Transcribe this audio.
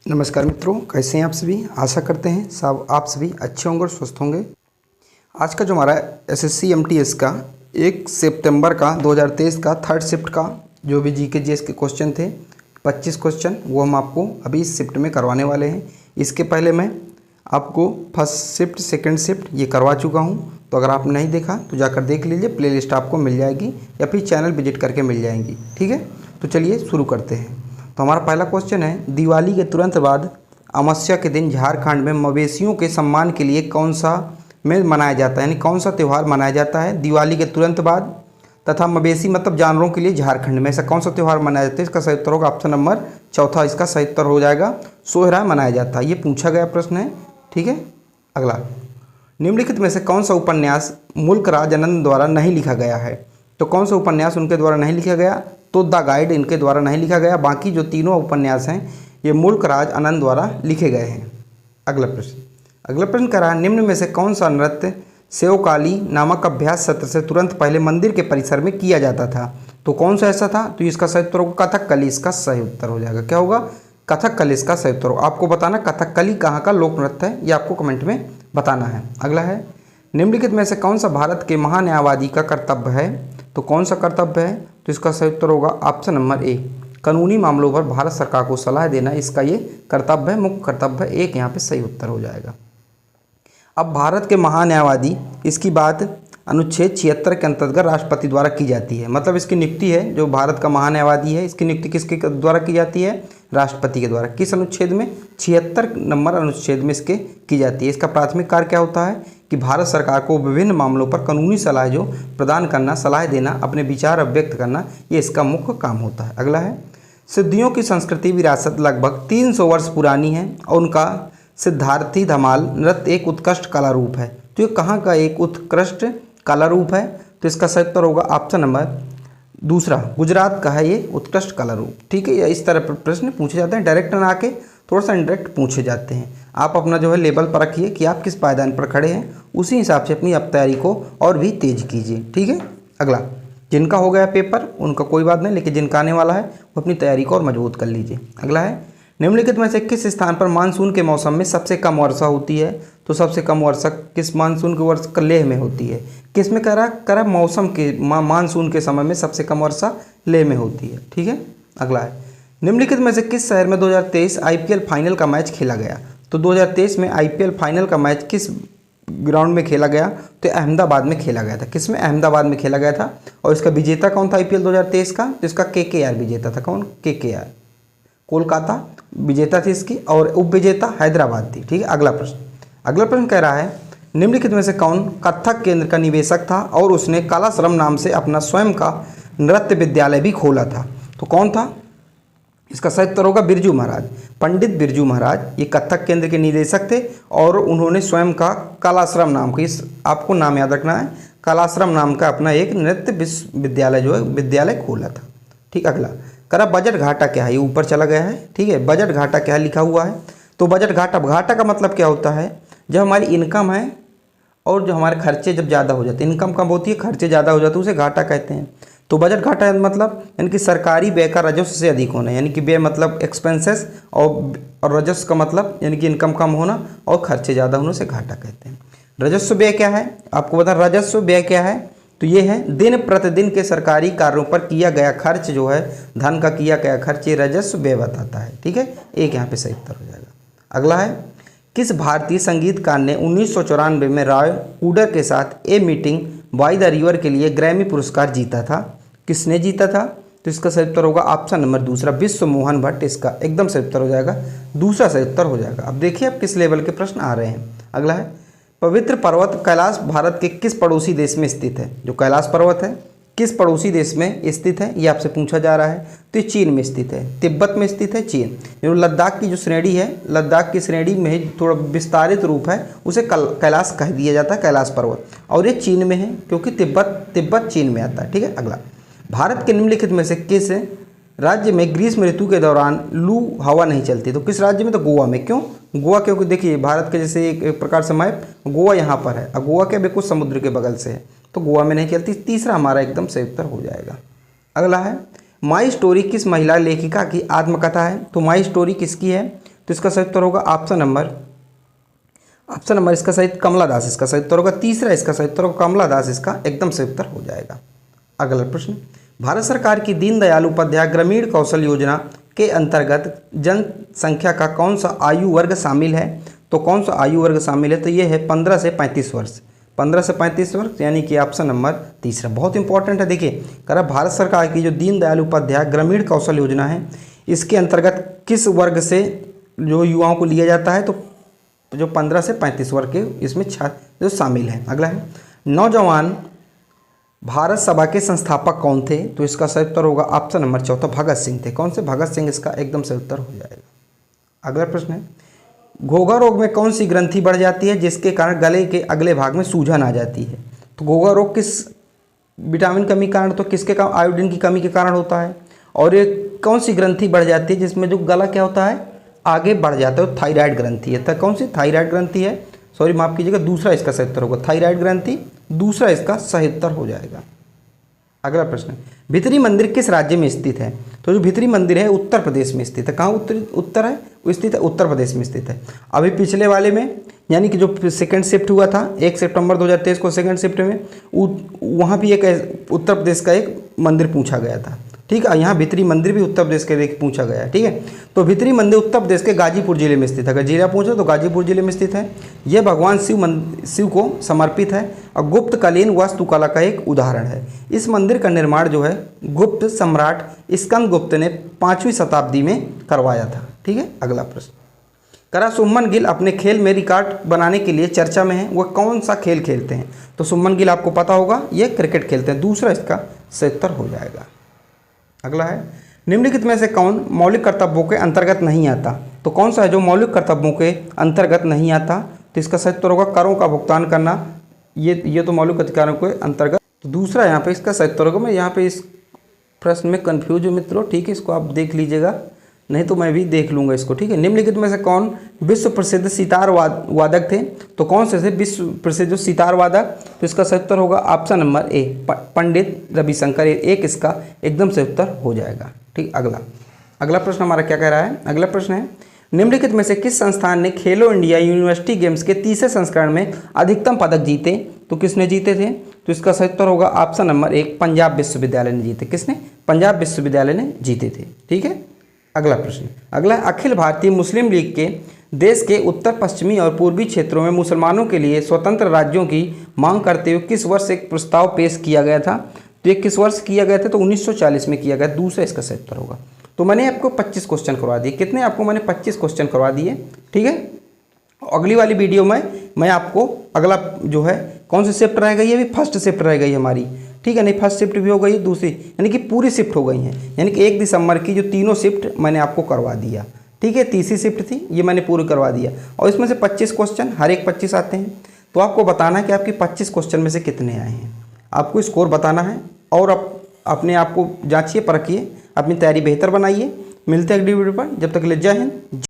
नमस्कार मित्रों, कैसे हैं आप सभी। आशा करते हैं सब आप सभी अच्छे होंगे और स्वस्थ होंगे। आज का जो हमारा एसएससी एमटीएस का 1 सितंबर का 2023 का थर्ड शिफ्ट का जो भी जीके जीएस के क्वेश्चन थे 25 क्वेश्चन, वो हम आपको अभी इस शिफ्ट में करवाने वाले हैं। इसके पहले मैं आपको फर्स्ट शिफ्ट सेकंड शिफ्ट ये करवा चुका हूँ, तो अगर आप नहीं देखा तो जाकर देख लीजिए, प्लेलिस्ट आपको मिल जाएगी या फिर चैनल विजिट करके मिल जाएंगी। ठीक है, तो चलिए शुरू करते हैं। तो हमारा पहला क्वेश्चन है, दिवाली के तुरंत बाद अमावस्या के दिन झारखंड में मवेशियों के सम्मान के लिए कौन सा में मनाया जाता है, यानी कौन सा त्यौहार मनाया जाता है दिवाली के तुरंत बाद तथा मवेशी मतलब जानवरों के लिए झारखंड में ऐसा कौन सा त्यौहार मनाया जाता है। इसका सही उत्तर होगा ऑप्शन नंबर चौथा, इसका सही उत्तर हो जाएगा सोहरा मनाया जाता है। ये पूछा गया प्रश्न है। ठीक है, अगला, निम्नलिखित में से कौन सा उपन्यास मुल्कराज आनंद द्वारा नहीं लिखा गया है। तो कौन सा उपन्यास उनके द्वारा नहीं लिखा गया, तो द गाइड इनके द्वारा नहीं लिखा गया। बाकी जो तीनों उपन्यास हैं ये मुल्कराज आनंद द्वारा लिखे गए हैं। अगला प्रश्न कह रहा है, निम्न में से कौन सा नृत्य सेवकाली नामक अभ्यास सत्र से तुरंत पहले मंदिर के परिसर में किया जाता था। तो कौन सा ऐसा था, तो इसका सही उत्तर होगा कथकली, इसका सही उत्तर हो जाएगा। क्या होगा, कथकली इसका सही उत्तर होगा। आपको बताना कथकली कहाँ का लोक नृत्य है, ये आपको कमेंट में बताना है। अगला है, निम्नलिखित में से कौन सा भारत के महान्यायवादी का कर्तव्य है। तो कौन सा कर्तव्य है, तो इसका सही उत्तर होगा ऑप्शन नंबर ए, कानूनी मामलों पर भारत सरकार को सलाह देना, इसका ये कर्तव्य है, मुख्य कर्तव्य है। एक यहाँ पे सही उत्तर हो जाएगा। अब भारत के महान्यायवादी, इसकी बात अनुच्छेद 76 के अंतर्गत राष्ट्रपति द्वारा की जाती है। मतलब इसकी नियुक्ति है, जो भारत का महान्यायवादी है इसकी नियुक्ति किसके द्वारा की जाती है, राष्ट्रपति के द्वारा। किस अनुच्छेद में, 76 नंबर अनुच्छेद में इसके की जाती है। इसका प्राथमिक कार्य क्या होता है कि भारत सरकार को विभिन्न मामलों पर कानूनी सलाह जो प्रदान करना, सलाह देना, अपने विचार अभिव्यक्त करना, ये इसका मुख्य काम होता है। अगला है, सिद्धियों की संस्कृति विरासत लगभग 300 वर्ष पुरानी है और उनका सिद्धार्थी धमाल नृत्य एक उत्कृष्ट कला रूप है। तो ये कहाँ का एक उत्कृष्ट कला रूप है, तो इसका सही उत्तर होगा ऑप्शन नंबर दूसरा, गुजरात का है ये उत्कृष्ट कला रूप। ठीक है, इस तरह प्रश्न पूछे जाते हैं, डायरेक्ट ना आके थोड़ा सा इंडायरेक्ट पूछे जाते हैं। आप अपना जो है लेवल पर रखिए कि आप किस पायदान पर खड़े हैं, उसी हिसाब से अपनी अब तैयारी को और भी तेज कीजिए। ठीक है, अगला, जिनका हो गया पेपर उनका कोई बात नहीं, लेकिन जिनका आने वाला है वो अपनी तैयारी को और मजबूत कर लीजिए। अगला है, निम्नलिखित में से किस स्थान पर मानसून के मौसम में सबसे कम वर्षा होती है। तो सबसे कम वर्षा किस मानसून के वर्षा लेह में होती है। किस में करा मौसम के मानसून के समय में सबसे कम वर्षा लेह में होती है। ठीक है, अगला है, निम्नलिखित में से किस शहर में 2023 आईपीएल फाइनल का मैच खेला गया। तो 2023 में आईपीएल फाइनल का मैच किस ग्राउंड में खेला गया, तो अहमदाबाद में खेला गया था। किस में, अहमदाबाद में खेला गया था। और इसका विजेता कौन था आईपीएल 2023 का, तो इसका केकेआर विजेता था। कौन, केकेआर, कोलकाता विजेता थी इसकी, और उप विजेता हैदराबाद थी। ठीक है, अगला प्रश्न कह रहा है, निम्नलिखित में से कौन कथक केंद्र का निवेशक था और उसने कलाश्रम नाम से अपना स्वयं का नृत्य विद्यालय भी खोला था। तो कौन था, इसका सही उत्तर होगा बिरजू महाराज, पंडित बिरजू महाराज। ये कथक केंद्र के निदेशक थे और उन्होंने स्वयं का कलाश्रम नाम का, इस आपको नाम याद रखना है, कलाश्रम नाम का अपना एक नृत्य विश्वविद्यालय जो है विद्यालय खोला था। ठीक, अगला करा बजट घाटा क्या है, ये ऊपर चला गया है। ठीक है, बजट घाटा क्या लिखा हुआ है, तो बजट घाटा का मतलब क्या होता है, जब हमारी इनकम है और जो हमारे खर्चे जब ज़्यादा हो जाते हैं, इनकम कम होती है खर्चे ज़्यादा हो जाते हैं, उसे घाटा कहते हैं। तो बजट घाटा मतलब यानी कि सरकारी व्यय का राजस्व से अधिक होना, यानी कि व्यय मतलब एक्सपेंसेस और राजस्व का मतलब यानी कि इनकम कम होना और खर्चे ज़्यादा होने से घाटा कहते हैं। राजस्व व्यय क्या है, आपको बता, राजस्व व्यय क्या है, तो ये है दिन प्रतिदिन के सरकारी कार्यों पर किया गया खर्च, जो है धन का किया गया खर्च, ये राजस्व व्यय बताता है। ठीक है, एक यहाँ पे सही उत्तर हो जाएगा। अगला है, किस भारतीय संगीतकार ने 1994 में रॉय वुडर के साथ a meeting by the river के लिए ग्रैमी पुरस्कार जीता था। किसने जीता था, तो इसका सही उत्तर होगा ऑप्शन नंबर दूसरा, विश्व मोहन भट्ट। इसका एकदम सही उत्तर हो जाएगा, दूसरा सही उत्तर हो जाएगा। अब देखिए अब किस लेवल के प्रश्न आ रहे हैं। अगला है, पवित्र पर्वत कैलाश भारत के किस पड़ोसी देश में स्थित है। जो कैलाश पर्वत है किस पड़ोसी देश में स्थित है, ये आपसे पूछा जा रहा है। तो ये चीन में स्थित है, तिब्बत में स्थित है चीन। जो लद्दाख की जो श्रेणी है, लद्दाख की श्रेणी में थोड़ा विस्तारित रूप है, उसे कैलाश कह दिया जाता है, कैलाश पर्वत, और ये चीन में है क्योंकि तिब्बत चीन में आता है। ठीक है, अगला, भारत के निम्नलिखित में से किस राज्य में ग्रीष्म ऋतु के दौरान लू हवा नहीं चलती। तो किस राज्य में, तो गोवा में। क्यों गोवा, क्योंकि देखिए भारत के जैसे एक प्रकार से मैप, गोवा यहाँ पर है, अब गोवा के बिल्कुल समुद्र के बगल से है, तो गोवा में नहीं चलती। तीसरा हमारा एकदम सही उत्तर हो जाएगा। अगला है, माई स्टोरी किस महिला लेखिका की आत्मकथा है। तो माई स्टोरी किसकी है, तो इसका सही उत्तर होगा ऑप्शन नंबर इसका सही कमला दास इसका सही उत्तर होगा। तीसरा इसका सही उत्तर होगा कमला दास, इसका एकदम सही उत्तर हो जाएगा। अगला प्रश्न, भारत सरकार की दीनदयाल उपाध्याय ग्रामीण कौशल योजना के अंतर्गत जनसंख्या का कौन सा आयु वर्ग शामिल है? तो कौन सा आयु वर्ग शामिल है? तो ये है 15 से 35 वर्ष। 15 से 35 वर्ष यानी कि ऑप्शन नंबर तीसरा बहुत इंपॉर्टेंट है। देखिए कह रहा भारत सरकार की जो दीनदयाल उपाध्याय ग्रामीण कौशल योजना है, इसके अंतर्गत किस वर्ग से जो युवाओं को लिया जाता है? तो जो 15 से 35 वर्ग के इसमें छात्र जो शामिल हैं। अगला है, नौजवान भारत सभा के संस्थापक कौन थे? तो इसका सही उत्तर होगा ऑप्शन नंबर चौथा भगत सिंह थे। कौन से? भगत सिंह, इसका एकदम सही उत्तर हो जाएगा। अगला प्रश्न है, घोघा रोग में कौन सी ग्रंथि बढ़ जाती है जिसके कारण गले के अगले भाग में सूजन आ जाती है? तो घोघा रोग किस विटामिन कमी के कारण, तो किसके कारण? आयोडीन की कमी के कारण होता है। और ये कौन सी ग्रंथि बढ़ जाती है जिसमें जो गला क्या होता है आगे बढ़ जाता है? थायराइड ग्रंथि है। तो कौन सी? थायराइड ग्रंथि है, सॉरी माफ कीजिएगा, दूसरा इसका सही उत्तर होगा थायराइड ग्रंथि, दूसरा इसका सही उत्तर हो जाएगा। अगला प्रश्न, भितरी मंदिर किस राज्य में स्थित है? तो जो भितरी मंदिर है उत्तर प्रदेश में स्थित है। कहाँ उत्तर है वो स्थित है? उत्तर प्रदेश में स्थित है। अभी पिछले वाले में यानी कि जो सेकंड शिफ्ट हुआ था 1 सितंबर 2023 को सेकंड शिफ्ट में, वहाँ भी एक उत्तर प्रदेश का एक मंदिर पूछा गया था। ठीक है, यहाँ भितरी मंदिर भी उत्तर प्रदेश के पूछा गया है। ठीक है, तो भितरी मंदिर उत्तर प्रदेश के गाजीपुर जिले में स्थित है। अगर जिला पूछो तो गाजीपुर जिले में स्थित है। यह भगवान शिव को समर्पित है और गुप्तकालीन वास्तुकला का एक उदाहरण है। इस मंदिर का निर्माण जो है गुप्त सम्राट स्कंदगुप्त ने 5वीं शताब्दी में करवाया था। ठीक है, अगला प्रश्न, करा शुभमन गिल अपने खेल में रिकॉर्ड बनाने के लिए चर्चा में है, वह कौन सा खेल खेलते हैं? तो शुभमन गिल आपको पता होगा ये क्रिकेट खेलते हैं। दूसरा इसका सही उत्तर हो जाएगा। अगला है, निम्नलिखित में से कौन मौलिक कर्तव्यों के अंतर्गत नहीं आता? तो कौन सा है जो मौलिक कर्तव्यों के अंतर्गत नहीं आता? तो इसका सही उत्तर होगा करों का भुगतान करना। ये तो मौलिक अधिकारों के अंतर्गत। तो दूसरा यहाँ पे इसका सही उत्तर होगा। मैं यहाँ पे इस प्रश्न में कन्फ्यूज हूँ मित्रों, ठीक है, इसको आप देख लीजिएगा, नहीं तो मैं भी देख लूँगा इसको। ठीक है, निम्नलिखित में से कौन विश्व प्रसिद्ध सितार वादक थे? तो कौन से थे विश्व प्रसिद्ध जो सितार वादक? तो इसका सही उत्तर होगा option number A Pandit Ravishankar. एक इसका एकदम सही उत्तर हो जाएगा। ठीक, अगला प्रश्न हमारा क्या कह रहा है? अगला प्रश्न है, निम्नलिखित में से किस संस्थान ने खेलो इंडिया यूनिवर्सिटी गेम्स के तीसरे संस्करण में अधिकतम पदक जीते? तो किसने जीते थे? तो इसका सही उत्तर होगा ऑप्शन नंबर 1 पंजाब विश्वविद्यालय ने जीते। किसने? पंजाब विश्वविद्यालय ने जीते थे। ठीक है, अगला प्रश्न, अगला, अखिल भारतीय मुस्लिम लीग के देश के उत्तर पश्चिमी और पूर्वी क्षेत्रों में मुसलमानों के लिए स्वतंत्र राज्यों की मांग करते हुए किस वर्ष एक प्रस्ताव पेश किया गया था? तो ये किस वर्ष किया गया था? तो 1940 में किया गया। दूसरा इसका सही उत्तर होगा। तो मैंने आपको 25 क्वेश्चन करवा दिए। कितने आपको? मैंने 25 क्वेश्चन करवा दिए। ठीक है, अगली वाली वीडियो में मैं आपको अगला जो है कौन सी शिफ्ट रह गई है? अभी फर्स्ट शिफ्ट रह गई हमारी। ठीक है, नहीं फर्स्ट शिफ्ट भी हो गई, दूसरी यानी कि पूरी शिफ्ट हो गई हैं, यानी कि 1 दिसंबर की जो तीनों शिफ्ट मैंने आपको करवा दिया। ठीक है, तीसरी शिफ्ट थी ये मैंने पूरी करवा दिया और इसमें से 25 क्वेश्चन, हर एक 25 आते हैं। तो आपको बताना है कि आपकी 25 क्वेश्चन में से कितने आए हैं, आपको स्कोर बताना है और अपने आप को जांचिए, परखिए, अपनी तैयारी बेहतर बनाइए। मिलते हैं अगली वीडियो पर, जब तक के लिए जय हिंद।